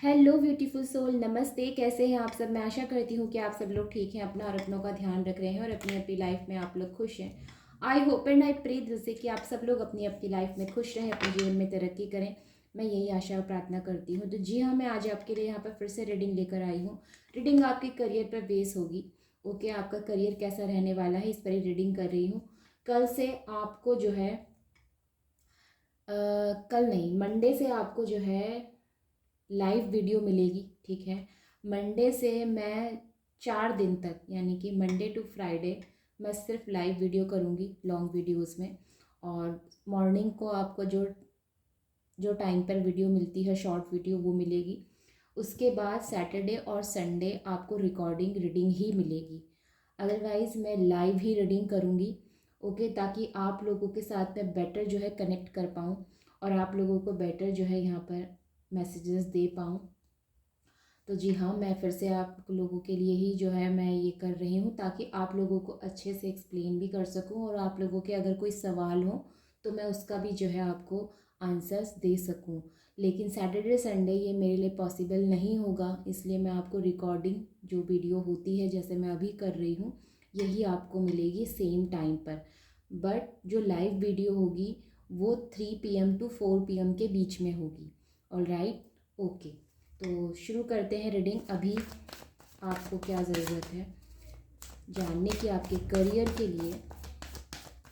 Hello beautiful soul, नमस्ते। कैसे हैं आप सब? मैं आशा करती हूँ कि आप सब लोग ठीक हैं, अपना और अपनों का ध्यान रख रहे हैं और अपनी अपनी लाइफ में आप लोग खुश हैं। I hope and I pray दिल से कि आप सब लोग अपनी अपनी लाइफ में खुश रहें, अपने जीवन में तरक्की करें। मैं यही आशा और प्रार्थना करती हूँ। तो जी हाँ, मैं आज आपके लिए यहाँ पर फिर से रीडिंग लेकर आई हूँ। रीडिंग आपके करियर पर बेस होगी। ओके, आपका करियर कैसा रहने वाला है, इस पर ही रीडिंग कर रही हूँ। कल से आपको जो है कल नहीं, मंडे से आपको जो है लाइव वीडियो मिलेगी। ठीक है, मंडे से मैं 4 दिन तक, यानी कि मंडे टू फ्राइडे, मैं सिर्फ लाइव वीडियो करूँगी, लॉन्ग वीडियोस में। और मॉर्निंग को आपको जो जो टाइम पर वीडियो मिलती है, शॉर्ट वीडियो, वो मिलेगी। उसके बाद सैटरडे और संडे आपको रिकॉर्डिंग रीडिंग ही मिलेगी। अदरवाइज़ मैं लाइव ही रीडिंग करूँगी। ओके, ताकि आप लोगों के साथ मैं बेटर जो है कनेक्ट कर पाऊँ और आप लोगों को बेटर जो है यहाँ पर मैसेजेस दे पाऊँ। तो जी हाँ, मैं फिर से आप लोगों के लिए ही जो है मैं ये कर रही हूँ, ताकि आप लोगों को अच्छे से एक्सप्लेन भी कर सकूँ और आप लोगों के अगर कोई सवाल हो तो मैं उसका भी जो है आपको आंसर्स दे सकूँ। लेकिन सैटरडे संडे ये मेरे लिए पॉसिबल नहीं होगा, इसलिए मैं आपको रिकॉर्डिंग जो वीडियो होती है, जैसे मैं अभी कर रही हूँ, यही आपको मिलेगी सेम टाइम पर। बट जो लाइव वीडियो होगी वो 3 PM to 4 PM के बीच में होगी। All right, okay. तो शुरू करते हैं रीडिंग। अभी आपको क्या ज़रूरत है जानने की आपके करियर के लिए,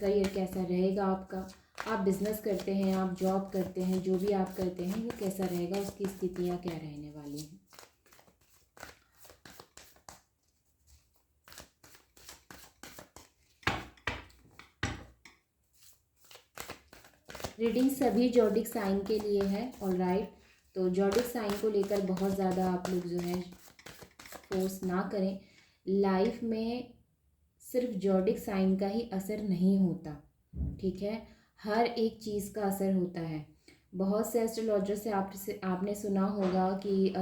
करियर कैसा रहेगा आपका। आप बिजनेस करते हैं, आप जॉब करते हैं, जो भी आप करते हैं वो कैसा रहेगा, उसकी स्थितियाँ क्या रहने वाली हैं। रीडिंग सभी जॉडिक साइन के लिए है। ऑल राइट, तो जॉडिक साइन को लेकर बहुत ज़्यादा आप लोग जो है फोर्स ना करें। लाइफ में सिर्फ जॉडिक साइन का ही असर नहीं होता, ठीक है, हर एक चीज़ का असर होता है। बहुत से एस्ट्रोलॉजर से आपने सुना होगा कि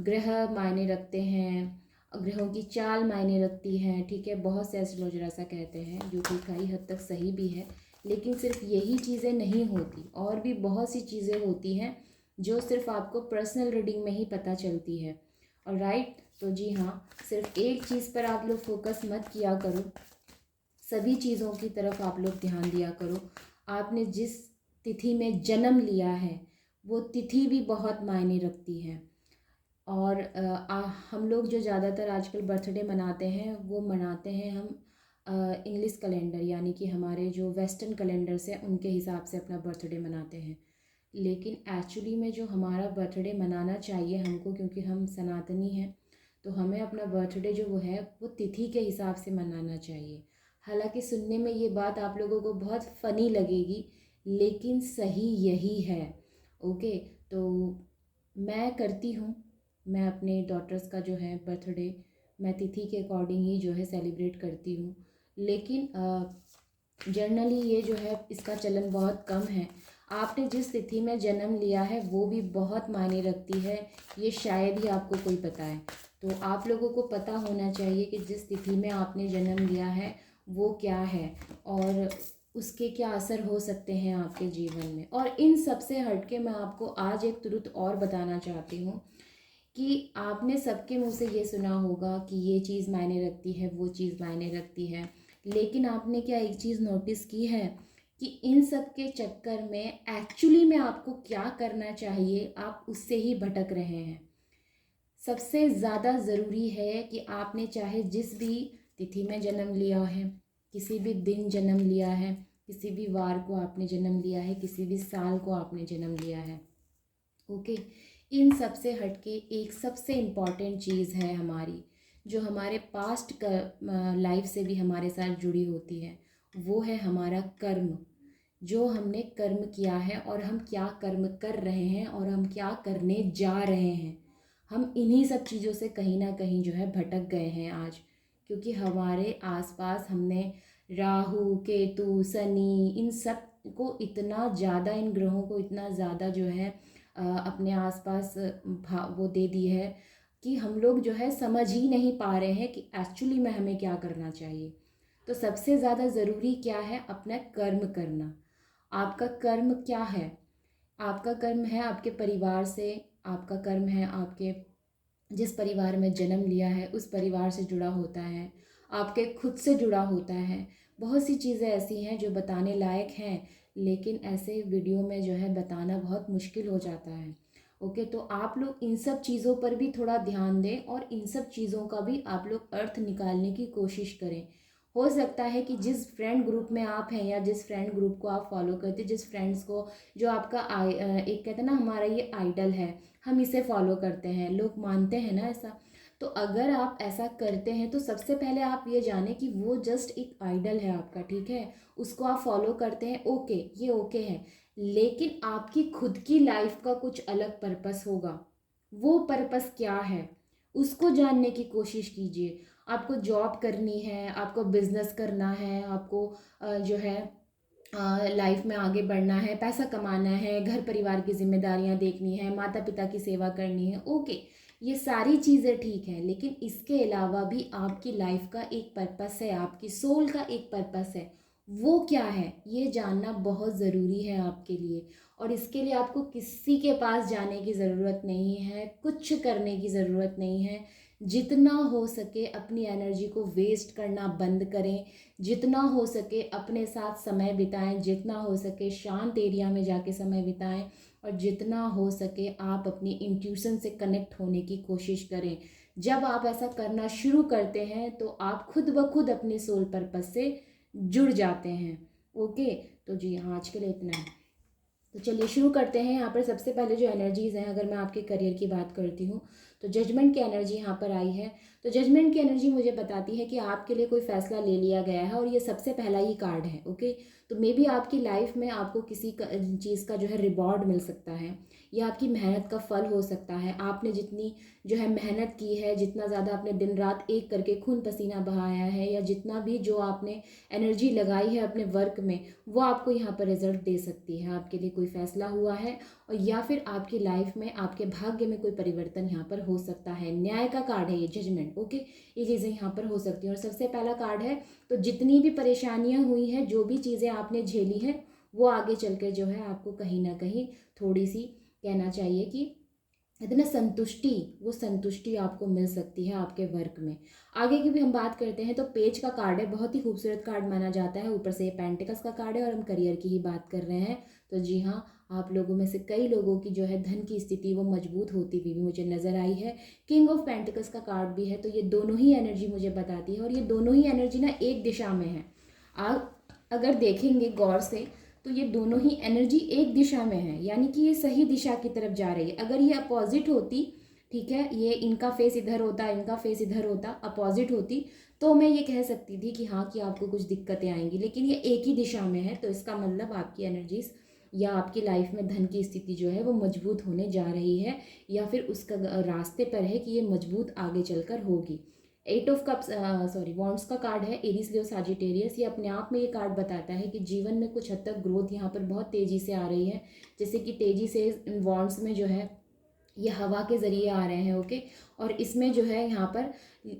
ग्रह मायने रखते हैं, ग्रहों की चाल मायने रखती है। ठीक है, बहुत से एस्ट्रोलॉजर ऐसा कहते हैं, जो कि कई हद तक सही भी है। लेकिन सिर्फ यही चीज़ें नहीं होती, और भी बहुत सी चीज़ें होती हैं जो सिर्फ आपको पर्सनल रीडिंग में ही पता चलती है। और राइट, तो जी हाँ, सिर्फ एक चीज़ पर आप लोग फोकस मत किया करो, सभी चीज़ों की तरफ आप लोग ध्यान दिया करो। आपने जिस तिथि में जन्म लिया है वो तिथि भी बहुत मायने रखती है। और हम लोग जो ज़्यादातर आजकल बर्थडे मनाते हैं वो मनाते हैं हम इंग्लिश कैलेंडर, यानी कि हमारे जो वेस्टर्न कैलेंडर्स हैं उनके हिसाब से अपना बर्थडे मनाते हैं। लेकिन एक्चुअली में जो हमारा बर्थडे मनाना चाहिए हमको, क्योंकि हम सनातनी हैं, तो हमें अपना बर्थडे जो वो है वो तिथि के हिसाब से मनाना चाहिए। हालांकि सुनने में ये बात आप लोगों को बहुत फ़नी लगेगी, लेकिन सही यही है। ओके, तो मैं करती हूँ, मैं अपने डॉटर्स का जो है बर्थडे मैं तिथि के अकॉर्डिंग ही जो है सेलिब्रेट करती हूँ। लेकिन जनरली ये जो है इसका चलन बहुत कम है। आपने जिस तिथि में जन्म लिया है वो भी बहुत मायने रखती है, ये शायद ही आपको कोई पता है। तो आप लोगों को पता होना चाहिए कि जिस तिथि में आपने जन्म लिया है वो क्या है और उसके क्या असर हो सकते हैं आपके जीवन में। और इन सब से हट के मैं आपको आज एक ट्रुथ और बताना चाहती हूँ कि आपने सबके मुंह से ये सुना होगा कि ये चीज़ मायने रखती है, वो चीज़ मायने रखती है। लेकिन आपने क्या एक चीज़ नोटिस की है कि इन सब के चक्कर में एक्चुअली में आपको क्या करना चाहिए, आप उससे ही भटक रहे हैं। सबसे ज़्यादा ज़रूरी है कि आपने चाहे जिस भी तिथि में जन्म लिया है, किसी भी दिन जन्म लिया है, किसी भी वार को आपने जन्म लिया है, किसी भी साल को आपने जन्म लिया है, ओके, इन सब से हटके एक सबसे इम्पॉर्टेंट चीज़ है हमारी, जो हमारे पास्ट का लाइफ से भी हमारे साथ जुड़ी होती है, वो है हमारा कर्म। जो हमने कर्म किया है और हम क्या कर्म कर रहे हैं और हम क्या करने जा रहे हैं, हम इन्हीं सब चीज़ों से कहीं ना कहीं जो है भटक गए हैं आज। क्योंकि हमारे आसपास हमने राहु, केतु, शनि, इन सब को इतना ज़्यादा, इन ग्रहों को इतना ज़्यादा जो है अपने आसपास वो दे दी है कि हम लोग जो है समझ ही नहीं पा रहे हैं कि एक्चुअली में हमें क्या करना चाहिए। तो सबसे ज़्यादा ज़रूरी क्या है? अपना कर्म करना। आपका कर्म क्या है? आपका कर्म है आपके परिवार से, आपका कर्म है आपके जिस परिवार में जन्म लिया है उस परिवार से जुड़ा होता है, आपके खुद से जुड़ा होता है। बहुत सी चीज़ें ऐसी हैं जो बताने लायक हैं, लेकिन ऐसे वीडियो में जो है बताना बहुत मुश्किल हो जाता है। ओके, तो आप लोग इन सब चीज़ों पर भी थोड़ा ध्यान दें और इन सब चीज़ों का भी आप लोग अर्थ निकालने की कोशिश करें। हो सकता है कि जिस फ्रेंड ग्रुप में आप हैं या जिस फ्रेंड ग्रुप को आप फॉलो करते हैं, जिस फ्रेंड्स को जो आपका एक कहते हैं ना हमारा ये आइडल है, हम इसे फॉलो करते हैं, लोग मानते हैं ना ऐसा। तो अगर आप ऐसा करते हैं तो सबसे पहले आप ये जानें कि वो जस्ट एक आइडल है आपका, ठीक है। उसको आप फॉलो करते हैं, ओके, ये ओके है। लेकिन आपकी खुद की लाइफ का कुछ अलग पर्पस होगा। वो पर्पस क्या है उसको जानने की कोशिश कीजिए। आपको जॉब करनी है, आपको बिजनेस करना है, आपको जो है लाइफ में आगे बढ़ना है, पैसा कमाना है, घर परिवार की जिम्मेदारियां देखनी है, माता पिता की सेवा करनी है, ओके, ये सारी चीज़ें ठीक हैं। लेकिन इसके अलावा भी आपकी लाइफ का एक पर्पस है, आपकी सोल का एक पर्पस है। वो क्या है ये जानना बहुत ज़रूरी है आपके लिए। और इसके लिए आपको किसी के पास जाने की ज़रूरत नहीं है, कुछ करने की ज़रूरत नहीं है। जितना हो सके अपनी एनर्जी को वेस्ट करना बंद करें। जितना हो सके अपने साथ समय बिताएं, जितना हो सके शांत एरिया में जाके समय बिताएं, और जितना हो सके आप अपनी इंट्यूशन से कनेक्ट होने की कोशिश करें। जब आप ऐसा करना शुरू करते हैं तो आप खुद ब खुद अपने सोल पर्पस से जुड़ जाते हैं। ओके, तो जी हाँ, आज के लिए इतना है। तो चलिए शुरू करते हैं। यहाँ पर सबसे पहले जो एनर्जीज़ हैं, अगर मैं आपके करियर की बात करती हूँ तो जजमेंट की एनर्जी यहाँ पर आई है। तो जजमेंट की एनर्जी मुझे बताती है कि आपके लिए कोई फैसला ले लिया गया है और ये सबसे पहला ही कार्ड है। ओके, तो मे बी आपकी लाइफ में आपको किसी चीज़ का जो है रिवॉर्ड मिल सकता है, या आपकी मेहनत का फल हो सकता है। आपने जितनी जो है मेहनत की है, जितना ज़्यादा आपने दिन रात एक करके खून पसीना बहाया है, या जितना भी जो आपने एनर्जी लगाई है अपने वर्क में, वो आपको यहाँ पर रिजल्ट दे सकती है। आपके लिए कोई फैसला हुआ है, और या फिर आपकी लाइफ में आपके भाग्य में कोई परिवर्तन यहाँ पर हो सकता है। न्याय का कार्ड है ये, जजमेंट। ओके, ये चीज़ें यहाँ पर हो सकती हैं। और सबसे पहला कार्ड है, तो जितनी भी परेशानियाँ हुई हैं, जो भी चीज़ें आपने झेली हैं, वो आगे चल के जो है आपको कहीं ना कहीं थोड़ी सी कहना चाहिए कि इतना संतुष्टि, वो संतुष्टि आपको मिल सकती है आपके वर्क में। आगे की भी हम बात करते हैं तो पेज का कार्ड है, बहुत ही खूबसूरत कार्ड माना जाता है। ऊपर से ये पेंटिकल्स का कार्ड है और हम करियर की ही बात कर रहे हैं। तो जी हाँ, आप लोगों में से कई लोगों की जो है धन की स्थिति वो मजबूत होती हुई भी मुझे नज़र आई है। किंग ऑफ पेंटिकल्स का कार्ड भी है। तो ये दोनों ही एनर्जी मुझे बताती है, और ये दोनों ही एनर्जी ना एक दिशा में है। आप अगर देखेंगे गौर से तो ये दोनों ही एनर्जी एक दिशा में है, यानी कि ये सही दिशा की तरफ जा रही है। अगर ये अपोजिट होती, ठीक है, ये इनका फेस इधर होता, इनका फेस इधर होता, अपोजिट होती, तो मैं ये कह सकती थी कि हाँ, कि आपको कुछ दिक्कतें आएंगी। लेकिन ये एक ही दिशा में है, तो इसका मतलब आपकी एनर्जीज या आपकी लाइफ में धन की स्थिति जो है वो मजबूत होने जा रही है, या फिर उसका रास्ते पर है कि ये मजबूत आगे चलकर होगी। एट ऑफ कप्स वॉन्ड्स का कार्ड है, एरीज लियो साजिटेरियस। ये अपने आप में ये कार्ड बताता है कि जीवन में कुछ हद तक ग्रोथ यहाँ पर बहुत तेज़ी से आ रही है। जैसे कि तेज़ी से वॉन्ड्स में जो है ये हवा के ज़रिए आ रहे हैं। ओके, और इसमें जो है यहाँ पर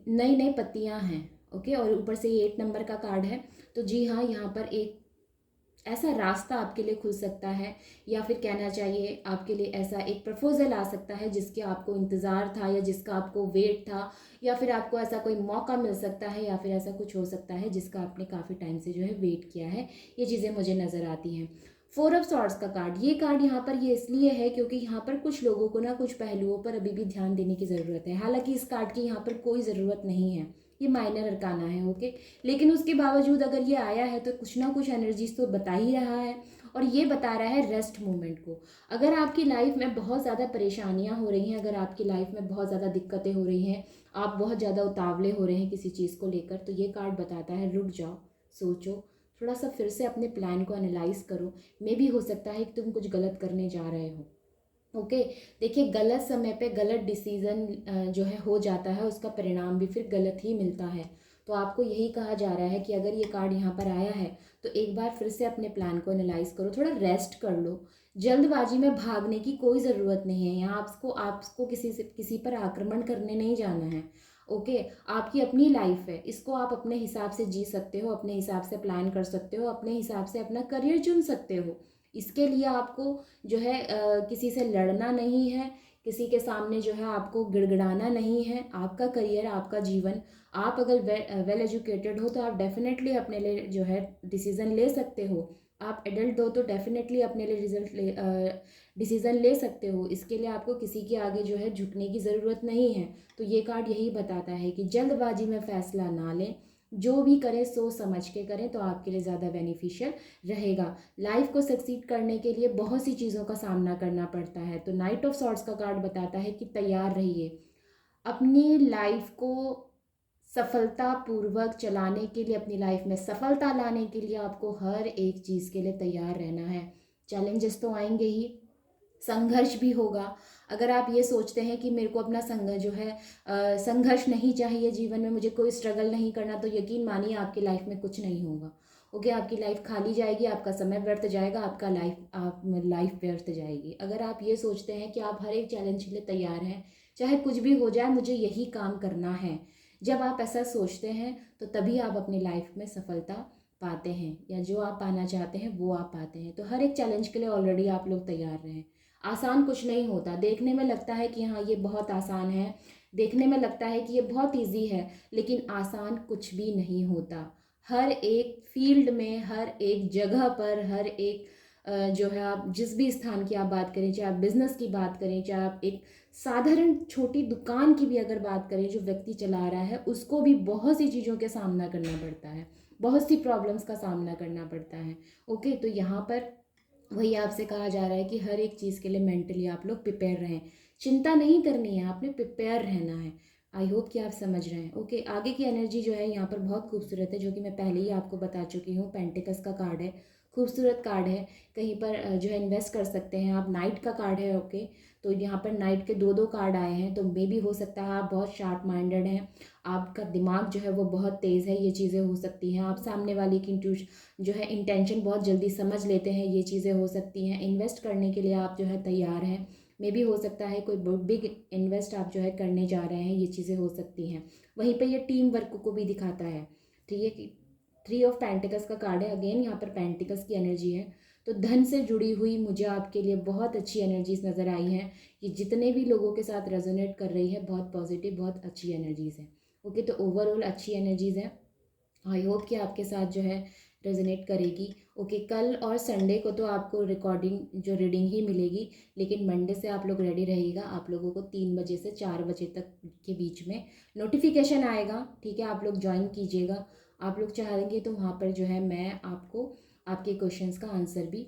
नई नई पत्तियाँ हैं। ओके, और ऊपर से ये 8 नंबर का कार्ड है। तो जी हाँ, यहाँ पर एक ऐसा रास्ता आपके लिए खुल सकता है, या फिर कहना चाहिए आपके लिए ऐसा एक प्रपोजल आ सकता है जिसके आपको इंतज़ार था, या जिसका आपको वेट था, या फिर आपको ऐसा कोई मौका मिल सकता है, या फिर ऐसा कुछ हो सकता है जिसका आपने काफ़ी टाइम से जो है वेट किया है। ये चीज़ें मुझे नज़र आती हैं। 4 ऑफ सॉर्ड्स का कार्ड, ये कार्ड यहाँ पर ये इसलिए है क्योंकि यहाँ पर कुछ लोगों को ना कुछ पहलुओं पर अभी भी ध्यान देने की ज़रूरत है। हालांकि इस कार्ड की यहाँ पर कोई ज़रूरत नहीं है, ये माइनर अरकाना है। ओके, लेकिन उसके बावजूद अगर ये आया है तो कुछ ना कुछ एनर्जीज तो बता ही रहा है, और ये बता रहा है रेस्ट मूवमेंट को। अगर आपकी लाइफ में बहुत ज़्यादा परेशानियां हो रही हैं, अगर आपकी लाइफ में बहुत ज़्यादा दिक्कतें हो रही हैं, आप बहुत ज़्यादा उतावले हो रहे हैं किसी चीज़ को लेकर, तो ये कार्ड बताता है रुक जाओ, सोचो, थोड़ा सा फिर से अपने प्लान को एनालाइज करो। मे भी हो सकता है कि तुम कुछ गलत करने जा रहे हो। ओके, देखिए, गलत समय पे गलत डिसीज़न जो है हो जाता है, उसका परिणाम भी फिर गलत ही मिलता है। तो आपको यही कहा जा रहा है कि अगर ये कार्ड यहाँ पर आया है तो एक बार फिर से अपने प्लान को एनालाइज करो, थोड़ा रेस्ट कर लो। जल्दबाजी में भागने की कोई ज़रूरत नहीं है। यहाँ आपको आपको किसी पर आक्रमण करने नहीं जाना है। ओके, आपकी अपनी लाइफ है, इसको आप अपने हिसाब से जी सकते हो, अपने हिसाब से प्लान कर सकते हो, अपने हिसाब से अपना करियर चुन सकते हो। इसके लिए आपको जो है किसी से लड़ना नहीं है, किसी के सामने जो है आपको गिड़गिड़ाना नहीं है। आपका करियर, आपका जीवन, आप अगर वेल एजुकेटेड हो तो आप डेफिनेटली अपने लिए जो है डिसीज़न ले सकते हो। आप एडल्ट हो तो डेफिनेटली अपने लिए डिसीज़न ले सकते हो। इसके लिए आपको किसी के आगे जो है झुकने की ज़रूरत नहीं है। तो ये कार्ड यही बताता है कि जल्दबाजी में फ़ैसला ना लें, जो भी करें सोच समझ के करें तो आपके लिए ज़्यादा बेनिफिशियल रहेगा। लाइफ को सक्सीड करने के लिए बहुत सी चीज़ों का सामना करना पड़ता है। तो नाइट ऑफ सॉर्ड्स का कार्ड बताता है कि तैयार रहिए अपनी लाइफ को सफलतापूर्वक चलाने के लिए, अपनी लाइफ में सफलता लाने के लिए आपको हर एक चीज़ के लिए तैयार रहना है। चैलेंजेस तो आएंगे ही, संघर्ष भी होगा। अगर आप ये सोचते हैं कि मेरे को अपना संघर्ष नहीं चाहिए जीवन में, मुझे कोई स्ट्रगल नहीं करना, तो यकीन मानिए आपकी लाइफ में कुछ नहीं होगा। ओके, आपकी लाइफ खाली जाएगी, आपका समय व्यर्थ जाएगा, आपका लाइफ व्यर्थ जाएगी। अगर आप ये सोचते हैं कि आप हर एक चैलेंज के लिए तैयार हैं, चाहे कुछ भी हो जाए मुझे यही काम करना है, जब आप ऐसा सोचते हैं तो तभी आप अपनी लाइफ में सफलता पाते हैं, या जो आप पाना चाहते हैं वो आप पाते हैं। तो हर एक चैलेंज के लिए ऑलरेडी आप लोग तैयार रहें। आसान कुछ नहीं होता, देखने में लगता है कि हाँ ये बहुत आसान है, देखने में लगता है कि ये बहुत इजी है, लेकिन आसान कुछ भी नहीं होता। हर एक फील्ड में, हर एक जगह पर, हर एक जो है आप जिस भी स्थान की आप बात करें, चाहे आप बिजनेस की बात करें, चाहे आप एक साधारण छोटी दुकान की भी अगर बात करें, जो व्यक्ति चला रहा है उसको भी बहुत सी चीज़ों के सामना करना पड़ता है, बहुत सी प्रॉब्लम्स का सामना करना पड़ता है। ओके, तो यहाँ पर वही आपसे कहा जा रहा है कि हर एक चीज़ के लिए मेंटली आप लोग प्रिपेयर रहें। चिंता नहीं करनी है, आपने प्रिपेयर रहना है। आई होप कि आप समझ रहे हैं। ओके, आगे की एनर्जी जो है यहाँ पर बहुत खूबसूरत है, जो कि मैं पहले ही आपको बता चुकी हूँ। पेंटिकल्स का कार्ड है, खूबसूरत कार्ड है। कहीं पर जो है इन्वेस्ट कर सकते हैं आप। नाइट का कार्ड है। ओके, तो यहाँ पर नाइट के दो दो कार्ड आए हैं, तो मे भी हो सकता है आप बहुत शार्प माइंडेड हैं, आपका दिमाग जो है वो बहुत तेज़ है, ये चीज़ें हो सकती हैं। आप सामने वाले की जो है इंटेंशन बहुत जल्दी समझ लेते हैं, ये चीज़ें हो सकती हैं। इन्वेस्ट करने के लिए आप जो है तैयार हैं, मे भी हो सकता है कोई बिग इन्वेस्ट आप जो है करने जा रहे हैं, ये चीज़ें हो सकती हैं। वहीं पे ये टीम वर्क को भी दिखाता है। ठीक है कि 3 ऑफ पेंटिकल्स का कार्ड है। अगेन यहाँ पर पेंटिकल्स की एनर्जी है, तो धन से जुड़ी हुई मुझे आपके लिए बहुत अच्छी एनर्जीज नज़र आई हैं। कि जितने भी लोगों के साथ रेजोनेट कर रही है, बहुत पॉजिटिव, बहुत अच्छी एनर्जीज है। ओके, तो ओवरऑल अच्छी एनर्जीज है। आई होप कि आपके साथ जो है रेजोनेट करेगी। ओके, कल और संडे को तो आपको रिकॉर्डिंग जो रीडिंग ही मिलेगी, लेकिन मंडे से आप लोग रेडी रहिएगा। आप लोगों को 3 बजे से 4 बजे तक के बीच में नोटिफिकेशन आएगा। ठीक है, आप लोग ज्वाइन कीजिएगा। आप लोग चाहेंगे तो वहाँ पर जो है मैं आपको आपके क्वेश्चंस का आंसर भी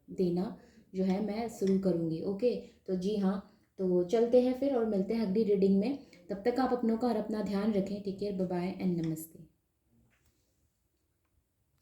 देना जो है मैं शुरू करूँगी। ओके, तो जी हाँ, तो चलते हैं फिर और मिलते हैं अगली रीडिंग में। तब तक आप अपनों का और अपना ध्यान रखें। Take care, bye bye and नमस्ते।